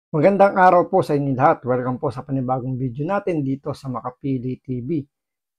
Magandang araw po sa inyo lahat. Welcome po sa panibagong video natin dito sa Makapili TV.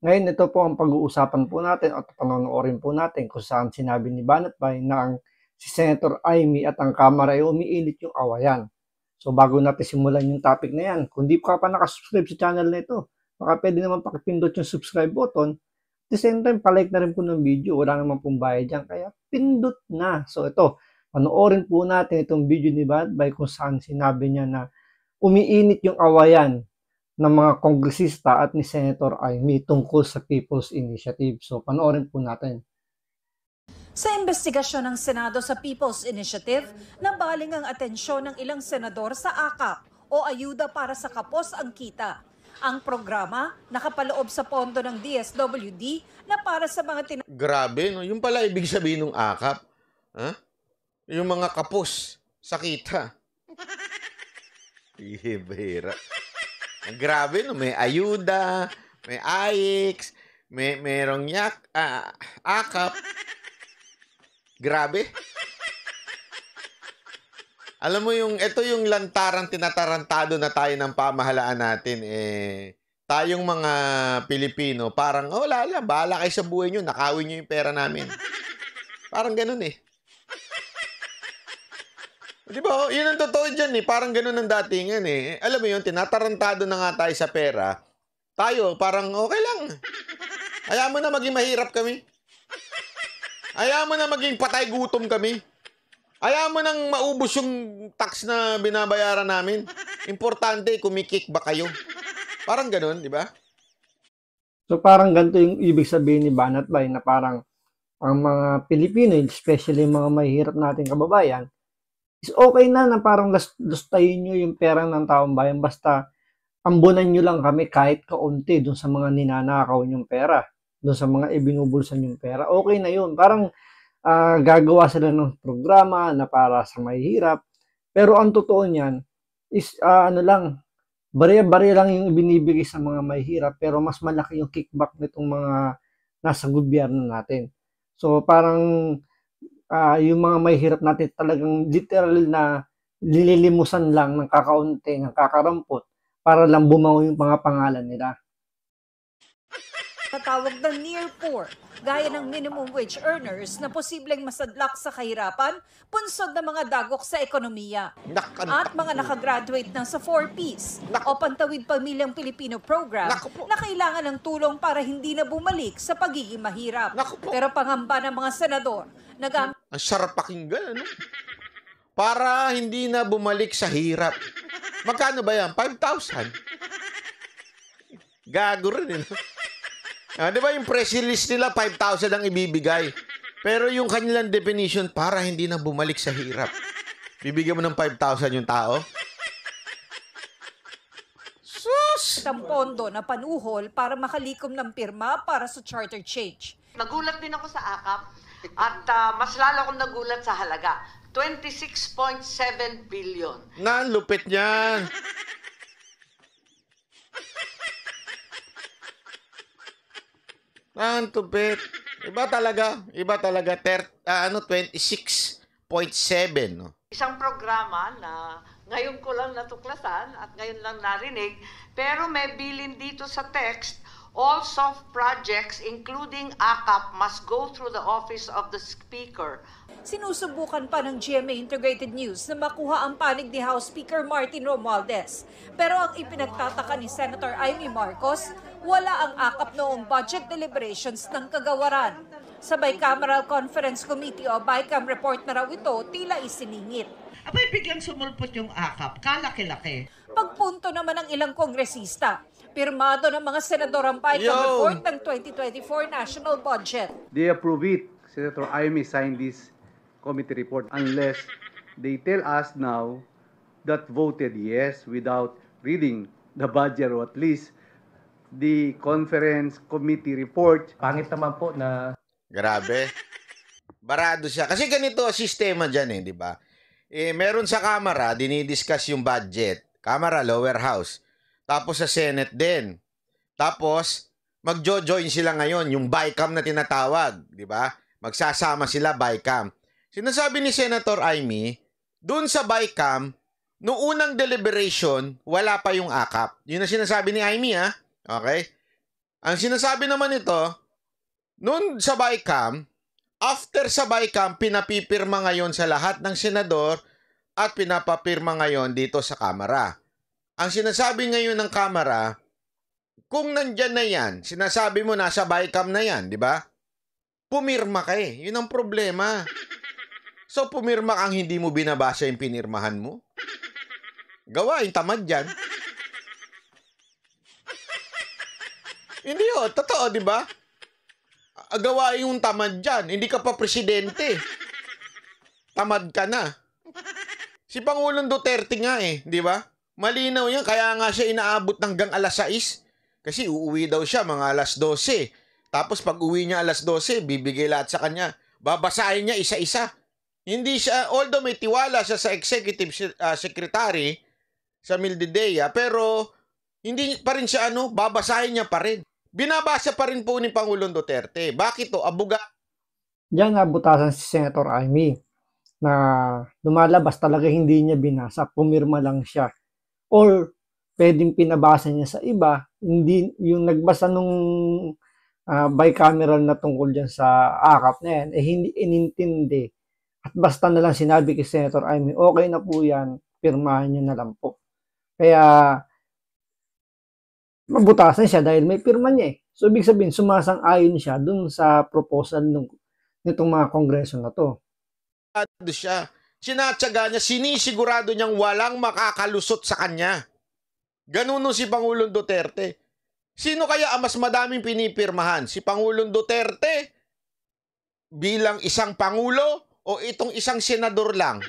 Ngayon ito po ang pag-uusapan po natin at panonoorin po natin kung saan sinabi ni Banatbay na si Senator Amy at ang Kamara ay umiinit yung awayan. So bago natin simulan yung topic na yan, kung di ka pa nakasubscribe sa channel na ito, baka pwede naman pakipindot yung subscribe button. At the same time, palike na rin po ng video. Wala naman pong bayad dyan, kaya pindot na. So ito, panoorin po natin itong video ni Banatbay kung saan sinabi niya na umiinit yung awayan ng mga kongresista at ni Senator Amy tungkol sa People's Initiative. So, panoorin po natin. Sa investigasyon ng Senado sa People's Initiative, nabaling ang atensyon ng ilang senador sa AKAP o Ayuda para sa Kapos ang Kita. Ang programa nakapaloob sa pondo ng DSWD na para sa mga Grabe, no? Yung pala ibig sabihin ng AKAP. Ha? Yung mga kapos sa kita. Ibira. Grabe, no? May ayuda, may AIX, merong AKAP. Grabe. Alam mo ito yung lantarang tinatarantado na tayo ng pamahalaan natin, tayong mga Pilipino, parang, wala lang, bahala kayo sa buhay nyo, nakawin nyo yung pera namin. Parang ganun eh. Di ba? Yun ang totoo dyan eh. Parang ganun ang datingan eh. Alam mo yun, tinatarantado na nga tayo sa pera. Tayo, parang okay lang. Hayaan mo na maging mahirap kami. Hayaan mo na maging patay gutom kami. Hayaan mo nang maubos yung tax na binabayaran namin. Importante, kumikik ba kayo? Parang ganun, di ba? So, parang ganito yung ibig sabihin ni Banatbay na parang ang mga Pilipino, especially mga mahihirap nating kababayan, is okay na parang lustayin nyo yung pera ng taong bayan basta ambunan nyo lang kami kahit kaunti dun sa mga ninanakaw nyong pera, dun sa mga ibinubulsan yung pera. Okay na yun. Parang gagawa sila ng programa na para sa mahihirap. Pero ang totoo niyan is bariya-bariya lang yung ibinibigay sa mga mahihirap pero mas malaki yung kickback nitong mga nasa gobyerno natin. So parang yung mga mahihirap natin talagang literal na nililimusan lang ng kakaunti, ng kakarampot para lang bumango yung mga pangalan nila. natawag na near poor, gaya ng minimum wage earners na posibleng masadlak sa kahirapan, punsod ng mga dagok sa ekonomiya. At mga nakagraduate na sa 4Ps o Pantawid Pamilyang Pilipino program na kailangan ng tulong para hindi na bumalik sa pagiging mahirap. Pero pangamba ng mga senador, ang sarap pakinggan, ano? Para hindi na bumalik sa hirap. Magkano ba yan? 5,000? Gago rin, di ba yung press release nila, 5,000 ang ibibigay. Pero yung kanilang definition, para hindi na bumalik sa hirap. Bibigyan mo ng 5,000 yung tao? Sus! Ang pondo na panuhol para makalikom ng pirma para sa charter change. Nagulat din ako sa AKAP at mas lalo akong nagulat sa halaga. 26.7 billion. Lupit niyan. Tupit. Iba talaga. 26.7. No? Isang programa na ngayon ko lang natuklasan at ngayon lang narinig, pero may bilin dito sa text, all soft projects including AKAP must go through the office of the Speaker. Sinusubukan pa ng GMA Integrated News na makuha ang panig ni House Speaker Martin Romualdez. Pero ang ipinagtataka ni Senator Amy Marcos, wala ang AKAP noong budget deliberations ng kagawaran. Sa Bicameral Conference Committee o BICAM report na raw ito, tila isiningit. Abay, biglang sumulpot yung AKAP. Kalaki-laki. Pagpunto naman ng ilang kongresista, pirmado ng mga senador ang BICAM report ng 2024 national budget. They approve it. Senator Amy signed this committee report unless they tell us now that voted yes without reading the budget or at least the conference committee report. Pangit naman po na... Grabe. Barado siya. Kasi ganito ang sistema dyan di ba? Meron sa Kamara, dinidiscuss yung budget. Kamara, lower house. Tapos sa Senate din. Tapos, magjo-join sila ngayon, yung BICAM na tinatawag. Di ba? Magsasama sila BICAM. Sinasabi ni Senator Amy, dun sa BICAM, Noong unang deliberation, wala pa yung akap. Yun ang sinasabi ni Amy, ha? Okay? Ang sinasabi naman ito, noon sa BICAM, after sa BICAM, pinapipirma ngayon sa lahat ng senador at pinapapirma ngayon dito sa Kamara. Ang sinasabi ngayon ng Kamara, kung nandyan na yan, sinasabi mo nasa BICAM na yan, di ba? Pumirma ka eh. Yun ang problema. So, pumirma kang hindi mo binabasa yung pinirmahan mo? Gawain tamad dyan. Hindi o, totoo, di ba? Gawain yung tamad dyan. Hindi ka pa presidente. Tamad ka na. Si Pangulong Duterte nga eh, di ba? Malinaw yan, kaya nga siya inaabot hanggang alas 6. Kasi uuwi daw siya mga alas 12. Tapos pag uwi niya alas 12, bibigay lahat sa kanya. Babasahin niya isa-isa. Hindi siya, although may tiwala siya sa executive secretary sa Mildedea, pero hindi pa rin siya babasahin niya pa rin. Binabasa pa rin po ni Pangulong Duterte. Bakit to? Abuga. Diyan nga butasan si Senator Amy na lumalabas talaga hindi niya binasa, pumirma lang siya. Or pwedeng pinabasa niya sa iba, hindi yung nagbasa nung bicameral na tungkol dyan sa akap na yan, hindi inintindi. At basta na lang sinabi kay Senator Amy, okay na po yan, pirmahan niya na lang po. Kaya mabutasan siya dahil may pirma niya eh. So ibig sabihin, sumasang-ayon siya dun sa proposal nitong mga kongreso na to. Siya. Sinatsaga niya, sinisigurado niyang walang makakalusot sa kanya. Ganun si Pangulong Duterte. Sino kaya ang mas madaming pinipirmahan? Si Pangulong Duterte bilang isang Pangulo o itong isang senador lang?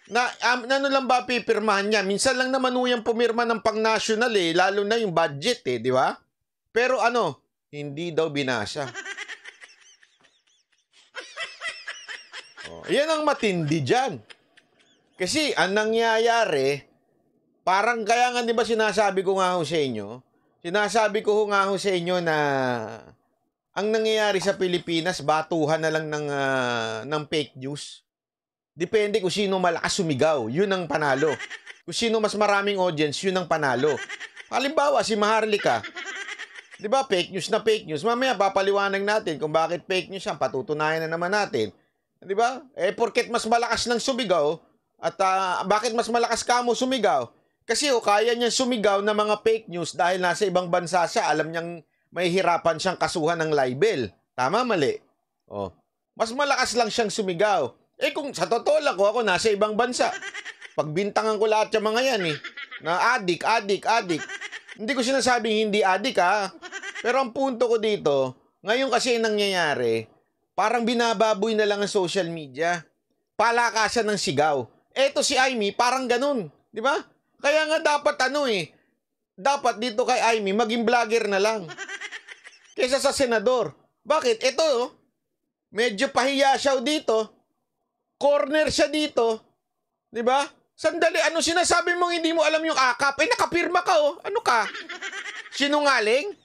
Ano lang ba pipirmahan niya? Minsan lang naman yung pumirma ng pang-national eh, lalo na yung budget eh, di ba? Pero hindi daw binasa. Yan ang matindi dyan. Kasi ang nangyayari, parang kaya nga di ba sinasabi ko nga ho sa inyo, na ang nangyayari sa Pilipinas, batuhan na lang ng fake news. Depende kung sino malakas sumigaw, yun ang panalo. Kung sino mas maraming audience, yun ang panalo. Halimbawa, si Maharlika, di ba fake news na fake news, mamaya papaliwanag natin kung bakit fake news yan, patutunayan na naman natin. Di ba? Porket mas malakas ng sumigaw, at bakit mas malakas ka mo sumigaw? Kasi kaya niyang sumigaw ng mga fake news dahil nasa ibang bansa siya, alam niyang may hirapan siyang kasuhan ng libel. Tama, mali? Mas malakas lang siyang sumigaw. Kung sa totoo lang, ako nasa ibang bansa, pagbintangan ko lahat yung mga yan na adik. Hindi ko sinasabing hindi adik Pero ang punto ko dito, ngayon kasi nangyayari, parang binababoy na lang ang social media. Palakasan ng sigaw. Eto si Amy, parang ganun. Di ba? Kaya nga dapat dapat dito kay Amy, maging vlogger na lang. Kaysa sa senador. Bakit? Ito, medyo pahiya siya dito. Corner siya dito. Di ba? Sandali, sinasabi mong hindi mo alam yung akap? Nakapirma ka Ano ka? Sinungaling?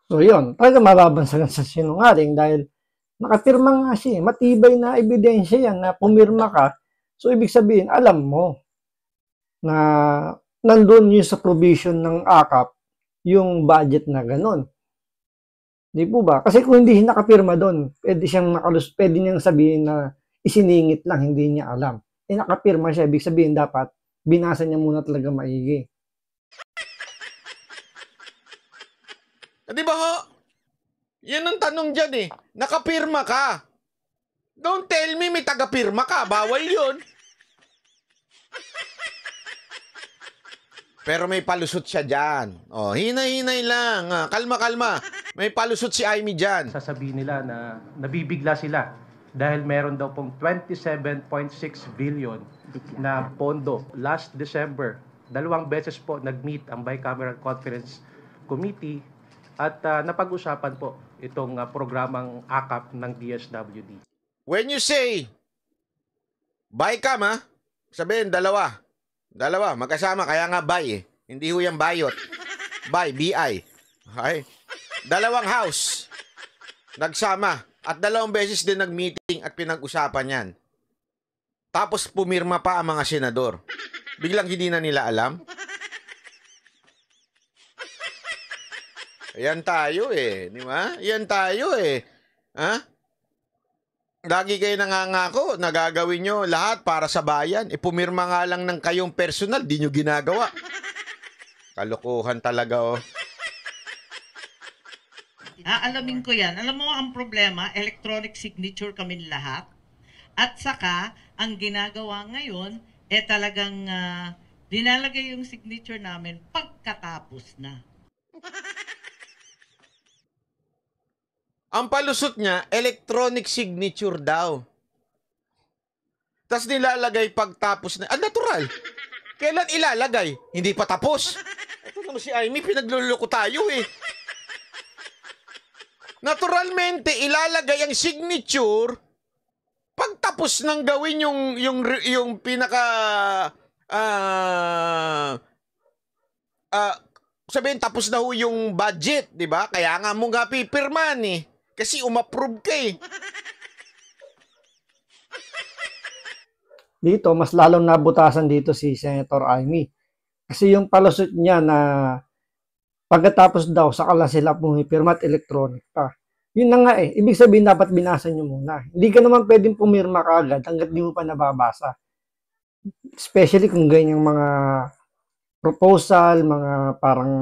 So yun, talaga mababansagan sa sinungaling dahil nakapirma nga siya. Matibay na ebidensya yan na pumirma ka. So ibig sabihin, alam mo na nandun yung sa provision ng akap yung budget na ganun. Di po ba? Kasi kung hindi nakapirma doon, pwede niyang sabihin na isiningit lang, hindi niya alam. Nakapirma siya, ibig sabihin dapat binasa niya muna talaga maigi. Di ba ho? Yan ang tanong dyan Nakapirma ka. Don't tell me may tagapirma ka. Bawal yun. Pero may palusot siya dyan. Hinay-hinay lang. Kalma-kalma. May palusot si Amy dyan. Sasabihin nila na nabibigla sila dahil meron daw pong 27.6 billion na pondo. Last December, 2 beses po nag-meet ang Bicameral Conference Committee at napag-usapan po itong programang AKAP ng DSWD. When you say Bicam, sabihin dalawa, magkasama, kaya nga bay Hindi ho yung bayot. By, BI. Okay? Dalawang house. Nagsama. At 2 beses din nag-meeting at pinag-usapan yan. Tapos pumirma pa ang mga senador. Biglang hindi na nila alam. Yan tayo eh, di ba? Yan tayo eh. Ha? Lagi kayo nangangako, nagagawin nyo lahat para sa bayan. Pumirma nga lang ng kayong personal, di nyo ginagawa. Kalokohan talaga, oh. Aalamin ko yan. Alam mo ang problema, electronic signature kami lahat. At saka, ang ginagawa ngayon, talagang dinalagay yung signature namin pagkatapos na. Ang palusot niya, electronic signature daw. Tapos nilalagay pagtapos na. Natural. Kailan ilalagay? Hindi pa tapos. Ito naman si Amy, pinagluloko tayo eh. Naturalmente, ilalagay ang signature pagtapos nang gawin yung pinaka sabihin tapos na ho yung budget, di ba? Kaya nga mo nga pipirman eh. Kasi umapprove ka eh. Dito, mas lalong nabutasan dito si Senator Amy. Kasi yung palusot niya na pagkatapos daw, saka lang sila pumipirma at electronic pa. Yun na nga eh. Ibig sabihin, dapat binasa nyo muna. Hindi ka naman pwedeng pumirma kaagad hanggat di mo pa nababasa. Especially kung ganyang mga proposal, mga parang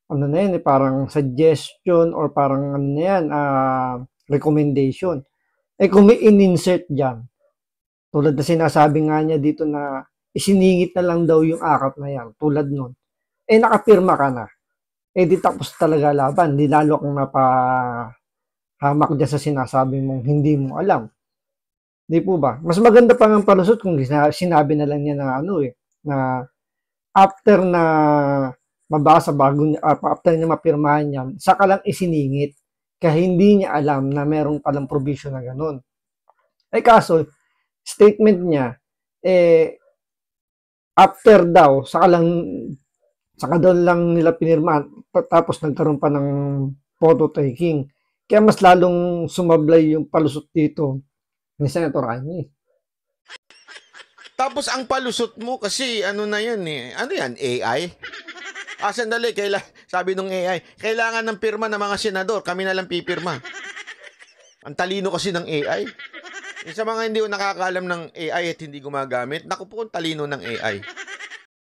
ano na yan, parang suggestion or parang ano na yan, recommendation. Kung may in-insert dyan, tulad na sinasabi nga niya dito na isiningit na lang daw yung akap na yan, tulad nun. Nakapirma ka na. Di tapos talaga laban. Di lalo kang napahamak dyan sa sinasabi mong hindi mo alam. Di po ba? Mas maganda pa ng palusot kung sinabi na lang niya na na after na mabasa after niya mapirmahan yan, saka lang isiningit. Kaya hindi niya alam na meron palang provision na ganun. Kaso, statement niya, after daw, saka daw lang nila pinirmahan, tapos nagkaroon pa ng photo taking. Kaya mas lalong sumablay yung palusot dito ni Senator Amy. Tapos ang palusot mo kasi ano na yan eh. Ano yan? AI? Sandali. Sabi nung AI, kailangan ng pirma ng mga senador. Kami na lang pipirma. Ang talino kasi ng AI. Sa mga hindi ko nakakaalam ng AI at hindi gumagamit, naku po ang talino ng AI.